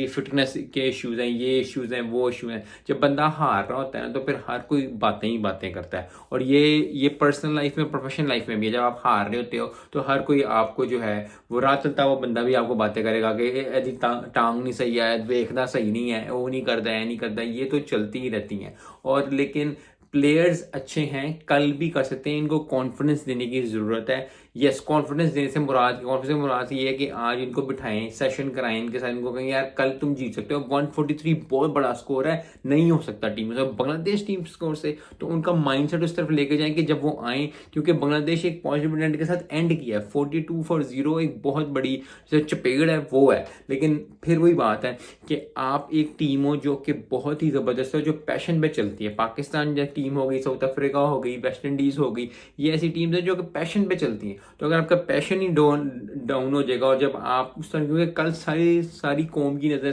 Fitness के issues हैं, ये इश्यूज़ हैं, वो इश्यू हैं। जब बंदा हार रहा होता है ना, तो फिर हर कोई बातें ही बातें करता है, और ये पर्सनल लाइफ में, प्रोफेशनल लाइफ में भी है। जब आप हार रहे होते हो तो हर कोई आपको जो है, वो राह चलता हुआ बंदा भी आपको बातें करेगा कि एदी टांग नहीं सही है, देखना सही नहीं है, वो नहीं करता है, नहीं करता, ये तो चलती ही रहती हैं। और लेकिन प्लेयर्स अच्छे हैं, कल भी कर सकते हैं, इनको कॉन्फिडेंस देने की ज़रूरत है। यस, कॉन्फिडेंस देने से मुराद ये है कि आज इनको बिठाएं, सेशन कराएं इनके साथ, इनको कहें यार कल तुम जीत सकते हो। 143 बहुत बड़ा स्कोर है, नहीं हो सकता टीम से, बांग्लादेश टीम स्कोर से। तो उनका माइंडसेट उस तरफ लेके जाएं कि जब वो आए, क्योंकि बांग्लादेश एक पॉजिटिव इंटेंट के साथ एंड किया है। 42-0 एक बहुत बड़ी जो चपेड़ है वो है। लेकिन फिर वही बात है कि आप एक टीम हो जो कि बहुत ही ज़बरदस्त है, जो पैशन पे चलती है। पाकिस्तान जैसी टीम हो गई, साउथ अफ्रीका हो गई, वेस्ट इंडीज़ हो गई, ये ऐसी टीम्स है जो कि पैशन पे चलती हैं। तो अगर आपका पैशन ही डाउन हो जाएगा, और जब आप उस तरह, क्योंकि कल सारी सारी कौम की नज़र